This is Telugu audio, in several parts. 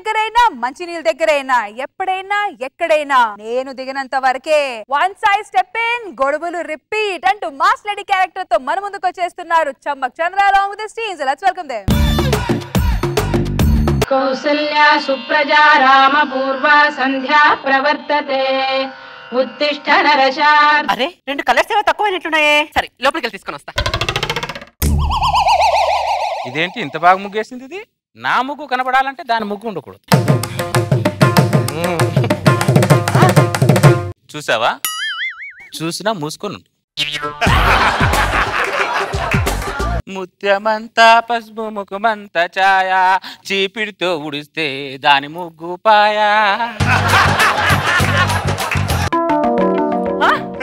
దగ్గరైనా మంచినీళ్ళ దగ్గరైనా ఎప్పుడైనా ఎక్కడైనా నేను దిగినంత వరకే. వన్ సైడ్ స్టెప్ ఇన్, గొడవలు రిపీట్ అంటూ మాస్ లేడీ క్యారెక్టర్ తో మన ముందుకు వచ్చేస్తున్నారు చమ్మక్ చంద్ర along with his teams. Let's welcome them. Kausalya Supraja Rama పూర్వా సంధ్యా ప్రవర్తతే. ఉత్తిష్ట నరశార్. అరే 2 కలర్స్ ఏవో తక్కువైనట్టున్నాయే. సరే లోపలికి వెళ్ళి తీసుకొని వస్తా. ఇదేంటి ఇంత బాగా ముగ్గేసింది? ఇది నా ముగ్గు కనబడాలంటే దాని ముగ్గు ఉండకూడదు. చూసావా? చూసినా మూసుకొని ముత్యమంతా పసుపు ముఖమంతా ఛాయా, చీపిడితో ఉడిస్తే దాని ముగ్గు పాయా.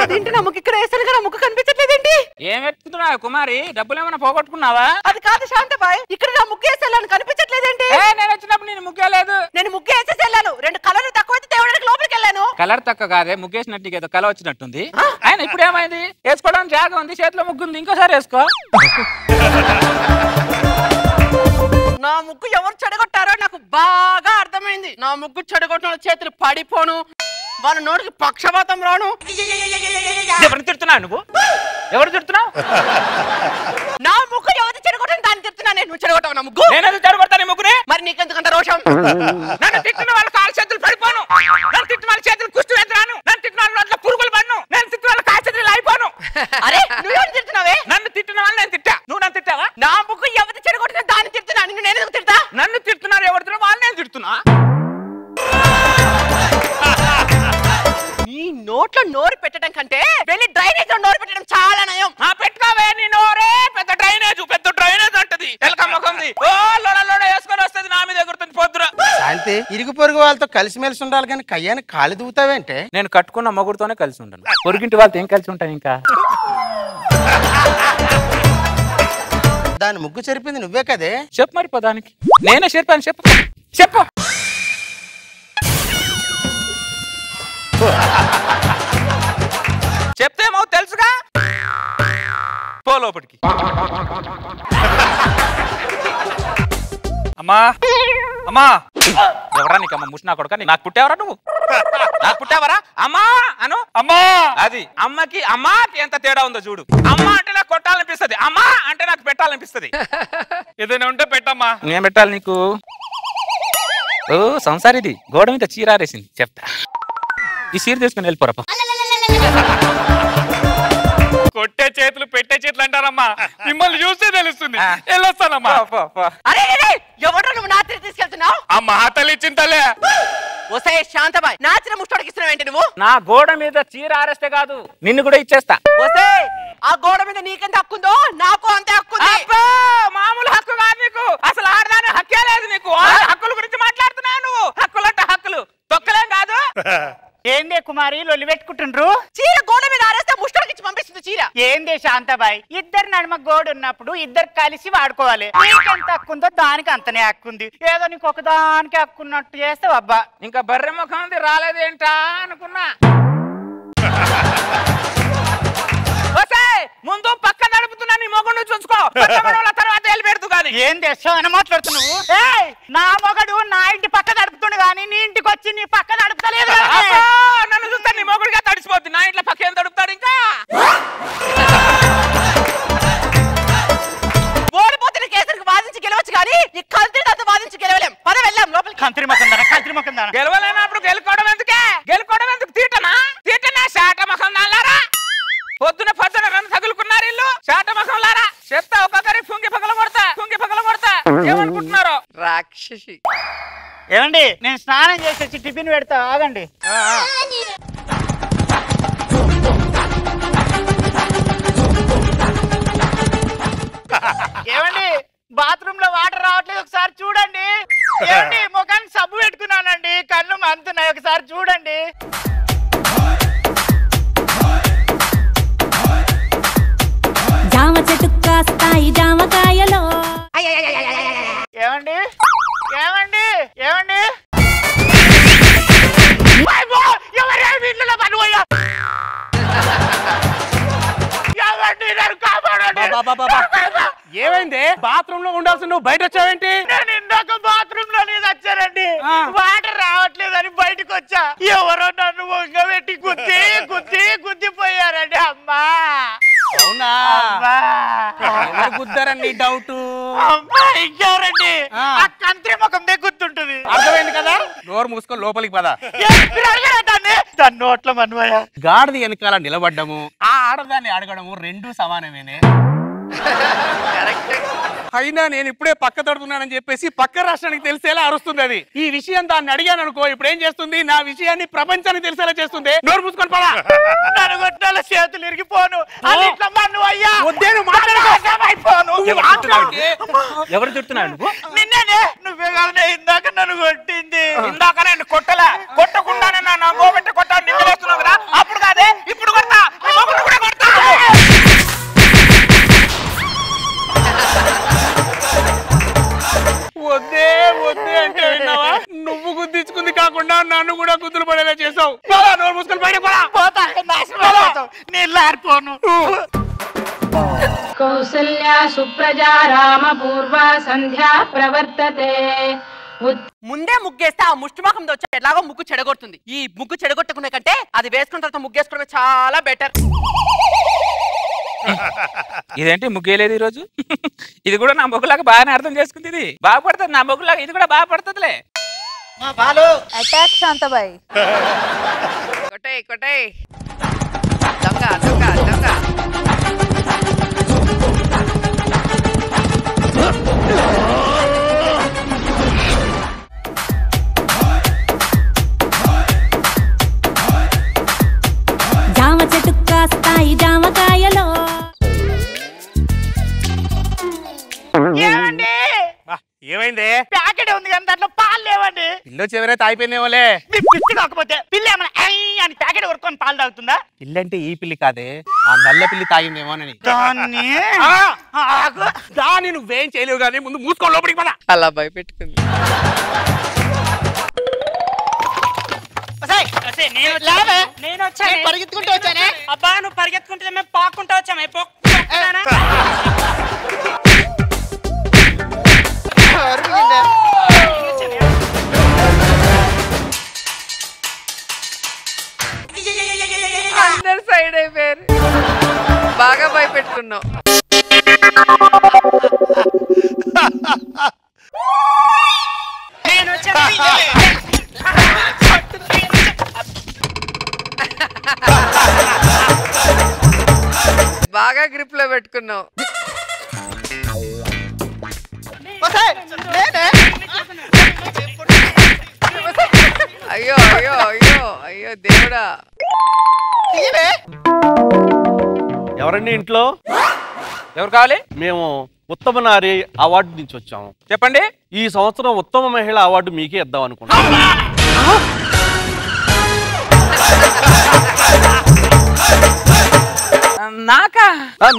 అదేంటి నా ముగ్గు ఇక్కడ వేసాను కదా, ముగ్గు కనిపించట్లేదేంటి? ఏం ఎత్తుతున్నావు కుమారి? డబ్బులు ఏమైనా పోగొట్టుకున్నావా? అది కాదు శాంతబాయ్, ఇక్కడ నా ముగ్గు వేసాను కనిపించట్లేదేంటి? నేను వచ్చినప్పుడు నేను ముగ్గేలేదు. నేను ముగ్గు వేసేసి వెళ్ళాను. 2 కలర్లు తక్కువైతే తేవడానికి లోపలికి వెళ్ళాను. కలర్ తక్కువ కాదే, ముగ్గేసినట్టు ఏదో కల వచ్చినట్టుంది. ఆయన ఇప్పుడు ఏమైంది? వేసుకోవడానికి జాగా ఉంది, చేతిలో ముగ్గుంది, ఇంకోసారి వేసుకో. నా ముగ్గు ఎవరు చెడగొట్టారో నాకు బాగా అర్థమైంది. నా ముగ్గు చెడగొట్టిన చేతులు పడిపోను, వాళ్ళ నోటికి పక్షపాతం రాను. ఎవరిని తిడుతున్నావు నువ్వు? ఎవరు తిడుతున్నావు? నా ముగ్గు ఎవరు చెడగొట్టని దాన్ని తిడుతున్నా. నువ్వు చెడగొట్టావు నా ముగ్గు. నేను చెడగొడతాను ముగ్గుని. మరి నీకెందుకంత రోషం? నన్ను తిట్టిన వాళ్ళ కాలు చేతులు పడిపోను, నన్ను తిట్టిన వాళ్ళ చేతులు కుష్టి ఎదురాను, నన్ను తిట్టిన వాళ్ళ నోట్లో పురుగులు పడను, నేను తిట్టిన వాళ్ళ కాలు చేతులు అయిపోను. అరే నువ్వెవరు తిడుతున్నావే? నన్ను తిట్టిన వాళ్ళు నేను తిట్టా, నువ్వు నన్ను తిట్టావా? నా ముగ్గు ఎవరు చెడగొట్టిన దాన్ని తిడుతున్నా. నేను ఎందుకు తిడతా? నన్ను తిడుతున్నారు ఎవరు? వాళ్ళు నేను తిడుతున్నా. నీ నోట్లో నోరు పెట్టడం కంటే వెళ్ళి డ్రైనేజ్ లో నోరు పెట్టడం చాలా నయం. పెట్టుకోవే నీ నోరే పెద్ద డ్రైనేజ్, పెద్ద డ్రైనేజ్ అంటది. ఎలకమ్మకుంది ఓ లోడ లోడ వేసుకొని వస్తుంది, నా మీద ఎగురుతుంది పొద్దున. శాంతి, ఇరుగు పొరుగు వాళ్ళతో కలిసిమెలిసి ఉండాలి కానీ కయ్యాన్ని కాలు దిగుతావేంటే? నేను కట్టుకున్న మొగుడుతోనే కలిసి ఉంటాను, పొరుగింటి వాళ్ళతో ఏం కలిసి ఉంటాను? ఇంకా దాని ముగ్గు చెరిపింది నువ్వే కదే. చెప్పు మరి పదానికి. నేనే చెప్పాను, చెప్పు చెప్పు. చెప్తేమో తెలుసుగా, పో లోపలికి. అమ్మా అమ్మా, ఎవరా నీకమ్మ? ముష్నా కొడుక, నాకు పుట్టావరా నువ్వు? నాకు పుట్టావరా? అమ్మా అను. అమ్మా, అది అమ్మకి అమ్మాకి ఎంత తేడా ఉందో చూడు. అమ్మ అంటే నాకు కొట్టాలనిపిస్తుంది, అమ్మా అంటే నాకు పెట్టాలనిపిస్తుంది. ఏదైనా ఉంటే పెట్టమ్మా. నేను పెట్టాలి నీకు? ఓ సంసారి, ఇది గోడ మీద చీరారేసింది. చెప్తా, ఈ చీర తీసుకుని వెళ్ళిపోరా. కొట్టే చేతులు పెట్టే చేతులు అంటారమ్మా, మిమ్మల్ని చూస్తే తెలుస్తుంది. వెళ్ళొస్తానమ్మా. అరే ఎవరు నువ్వు నా తిరిగి తీసుకెళ్తున్నావు? ఆ మహాతల్లి ఇచ్చిన తల్లే. ఒసే శాంతబాయ్, నాచిన ముష్టోడికి ఇస్తున్నావు ఏంటి నువ్వు? నా గోడ మీద చీర ఆరేస్తే కాదు, నిన్ను కూడా ఇచ్చేస్తా. ఒసే ఆ గోడ మీద నీకెంత హక్కుందో నాకు అంతే హక్కుంది. మామూలు హక్కు కాదు నీకు, అసలు ఆడదాని హక్కే లేదు నీకు. హక్కుల గురించి మాట్లాడుతున్నావు నువ్వు. హక్కులంటే హక్కులు, తొక్కలేం కాదు. ఏందే కుమారి లొల్లి పెట్టుకుంటుండ్రు? చీర గోడ మీద ఆరేస్తే ముష్టోడికి ఇచ్చి పంపిస్తుంది చీర. ఏందే శాంతాబాయ్, ఇద్దరు నడుమ గోడు ఉన్నప్పుడు ఇద్దరు కలిసి వాడుకోవాలి. నీకెంత హక్కుందో దానికి అంతనే హక్కుంది. ఏదో నీకు ఒకదానికి హక్కున్నట్టు చేస్తావు. అబ్బా, ఇంకా బర్రె ముఖం ఉంది రాలేదేంటా అనుకున్నా. ముందు పక్క నడుపుతున్నా, నీ మొగుడు చూసుకో, తర్వాత వెళ్ళి పెడుతూ గానీ. ఏం దేశం అని మాట్లాడుతున్నావు? నా మొగడు నా ఇంటి పక్క నడుపుతుండు గాని నీ ఇంటికి వచ్చి నీ పక్క నడుపుతలేదు. నన్ను చూస్తా నీ మొగుడిగా తడిసిపోద్ది, నా ఇంట్లో పక్క ఏం తడుపుతాడు? ఇంకా ఓడిపోతున్న కేసులకు వాదించి గెలవచ్చు కానీ ఈ కల్తీతో వాదించి గెలవలేం. పద వెళ్ళాం లోపలికి. కంత్రి మొక్కం దాన గెలవలేనప్పుడు గెలుకోవడం ఎందుకే? గెలుకోవడం ఎందుకు? తీటనా శాట మఖం నాలారా. పొద్దున నన్ను తగులుకున్నారు ఇల్లు శాట మఖం లారా. చెప్తా ఒక్కొక్కరి కుంగి పగల కొడతా. ఏమనుకుంటున్నారు? రాక్షసి. ఏమండి, నేను స్నానం చేసేసి టిఫిన్ పెడతా, ఆగండి. ఏమండి, బాత్రూమ్ లో వాటర్ రావట్లేదు, ఒకసారి చూడండి. ఏమండి, ముఖానికి సబ్బు పెట్టుకున్నానండి, కళ్ళు మంతున్నాయి, ఒకసారి చూడండి. జామ చెట్టు కాస్తాయి జామకాయలో. ఏమండి ఏమండి ఏమండి ఏమైంది? బాత్రూమ్ లో ఉండాల్సి నువ్వు బయట వచ్చావేంటి? నేను ఇందాక బాత్రూమ్ లో వచ్చానండి. అని బయటకు వచ్చా. ఎవరో నన్ను వంగబెట్టి గుద్దిపోయారండి. అమ్మా అవునా? గుద్దారని డౌట్. అమ్మా ఇంకెవరండి? ఆ కంత్రి ముఖం గుర్తుంటుంది. అర్థమైంది కదా? నోరు మూసుకొని లోపలికి పద. దాని నోట్ల మన్వయ. గాడిది వెనకాల నిలబడ్డము, ఆ ఆడదాన్ని అడగడము రెండు సమానమేనే. అయినా నేను ఇప్పుడే పక్క తడుతున్నానని చెప్పేసి పక్క రాష్ట్రానికి తెలిసేలా అరుస్తుంది అది. ఈ విషయం దాన్ని అడిగాను అనుకో, ఇప్పుడు ఏం చేస్తుంది? నా విషయాన్ని ప్రపంచానికి తెలిసేలా చేస్తుంది. నోరు మూసుకొని పడా. నలుగొట్టాల చేతులు ఇరిగిపోను. ఎవరు చుడుతున్నావు నువ్వు? నిన్నే. నువ్వే కాదు ఇందాక నన్ను కొట్టింది. ఇందాక నేను కొట్టలా, కొట్టకుండానే నా గోబెట్టి కొట్టాను. నిద్రేస్తున్నావు కదా, అప్పుడు కాదే ఇప్పుడు కొడతా. కూడా కొడతా. వద్దే వద్దే అంటే విన్నావా? నువ్వు గుద్దించుకుంది కాకుండా నన్ను కూడా గుద్దులు పడేలా చేసావు. నోరు మూసుకొని బయట పోతా. నీళ్ళారిపోను. కౌసల్యా సుప్రజా రామ పూర్వ సంధ్యా ప్రవర్తతే. ముందే ముగ్గేస్తే ఆ ముష్టిముఖంతో వచ్చి ఎలాగో ముగ్గు చెడగొడుతుంది. ఈ ముగ్గు చెడగొట్టుకునే కంటే అది వేసుకున్న తర్వాత ముగ్గేసుకోవడమే చాలా బెటర్. ఇదేంటి ముగ్గేలేదు ఈ రోజు? ఇది కూడా నా మొగ్గులాగా బాగానే అర్థం చేసుకుంది. ఇది బాగుపడుతుంది నా మొగ్గులాగా, ఇది కూడా బాగా పడుతుందిలే. అటాక్ శాంతబాయ్. కొట్టే కొట్టే దొంగ దొంగ దొంగ. జామ చెట్టు కాస్తాయి జామకాయలో. ఏమండి? ఏమైంది? ప్యాకెట్ ఉంది కానీ దాంట్లో పాలు లేవండి. పిల్ల చివరైతే అయిపోయిందేమోలే. మీ పిచ్చి కాకపోతే పిల్ల ఏమైనా అని ప్యాకెట్ కొనుక్కొని పాలు తాగుతుందా? పిల్లంటే ఈ పిల్లి కాదే, ఆ నల్ల పిల్లి తాగిందేమోనని. దాన్ని నువ్వేం చేయలేవు కానీ ముందు మూసుకో లోపలికి పద. అలా భయపెట్టుకుంది. నేను వచ్చాను. పరిగెత్తుకుంటూ వచ్చానే. అబ్బా నువ్వు పరిగెత్తుకుంటే మేము పాక్కుంటూ వచ్చామే. అందరు సైడ్ అయిపోయారు. బాగా భయపెట్టుకున్నావు. బాగా గ్రిప్ లో పెట్టుకున్నావు. అయ్యో అయ్యో అయ్యో అయ్యో దేవుడా. ఎవరండి ఇంట్లో? ఎవరు కావాలి? మేము ఉత్తమ నారి అవార్డు నుంచి వచ్చాము. చెప్పండి. ఈ సంవత్సరం ఉత్తమ మహిళ అవార్డు మీకే ఇద్దాం అనుకుంటున్నాం. నాకా?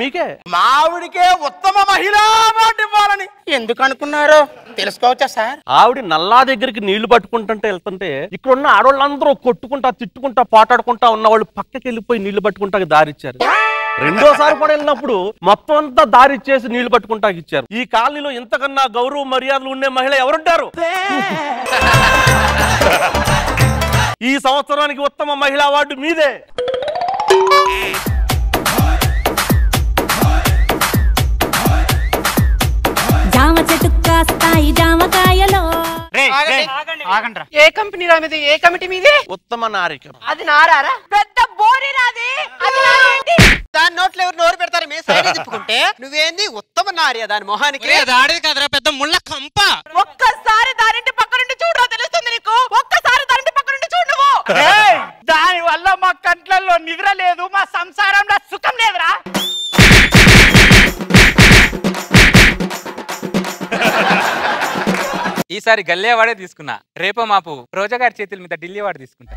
మీకే. మావిడికే ఉత్తమ మహిళా అవార్డు ఇవ్వాలని ఎందుకు అనుకున్నారో తెలుసుకోవచ్చా సార్? ఆవిడ నల్లా దగ్గరికి నీళ్లు పట్టుకుంటుంటే వెళ్తుంటే ఇక్కడ ఉన్న ఆడవాళ్ళందరూ కొట్టుకుంటా తిట్టుకుంటా పాటాడుకుంటా ఉన్న వాళ్ళు పక్కకి వెళ్ళిపోయి నీళ్లు పట్టుకుంటా దారిచ్చారు. రెండోసారి కూడా వెళ్ళినప్పుడు మొత్తం అంతా దారిచ్చేసి నీళ్లు పట్టుకుంటా ఇచ్చారు. ఈ కాలనీలో ఇంతకన్నా గౌరవ మర్యాదలు ఉండే మహిళ ఎవరుంటారు? ఈ సంవత్సరానికి ఉత్తమ మహిళా అవార్డు మీదే. జామ చెట్టు కాస్తాయి జామకాయలో. ఏ కంపెనీ రా మీది? ఏ కమిటీ మీది? ఉత్తమ నారిక. అది నారారా? పెద్ద బోరి రాది. అది నారేంటి? దాని నోట్లో ఎవరు నోరు పెడతారు? మీ సైడ్ తిప్పుకుంటే నువ్వేంది ఉత్తమ నార్య దాని మొహానికి? ఆడేది కదరా, పెద్ద ముళ్ళ కంప. ఒక్కసారి దానింటి పక్క నుండి చూడరా తెలుస్తుంది నీకు. ఒక్కసారి దానింటి పక్క నుండి చూడు నువ్వు. దాని వల్ల మా కంట్లలో నిద్ర లేదు, మా సంసారంలో సుఖం లేదురా. ఈసారి గల్లీ అవార్డే తీసుకున్నా. రేపో మాపు రోజా గారి చేతుల మీద ఢిల్లీ అవార్డు తీసుకుంటా.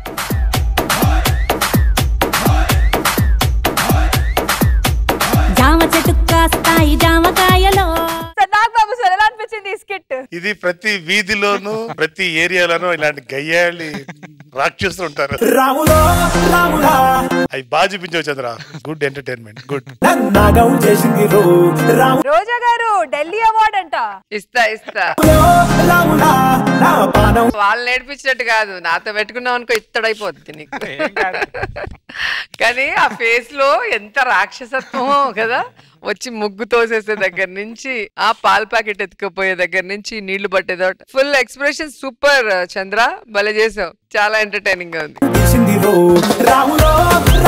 జామ చెట్టు కాస్తాయి జామకాయలో. నాగబాబు సార్ ఎలా అనిపించింది ఈ స్కిట్? ఇది ప్రతి వీధిలోనూ ప్రతి ఏరియాలోనూ ఇలాంటి గయ్యాళి రాక్షసులు ఉంటారు. అవి బాగా చూపించావు Chandra. Good entertainment, good. Roja గారు ఢిల్లీ అవార్డ్ అంట. ఇస్తా వాళ్ళు నేర్పించినట్టు కాదు, నాతో పెట్టుకున్నావు అనుకో ఇత్తడైపోద్ది నీకు. కానీ ఆ ఫేస్ లో ఎంత రాక్షసత్వమో కదా, వచ్చి ముగ్గు తోసేసే దగ్గర నుంచి ఆ పాల ప్యాకెట్ ఎత్తుకుపోయే దగ్గర నుంచి నీళ్లు పట్టేదో ఫుల్ ఎక్స్ప్రెషన్ సూపర్. చంద్ర భలే చేసావు, చాలా ఎంటర్టైనింగ్ గా ఉంది.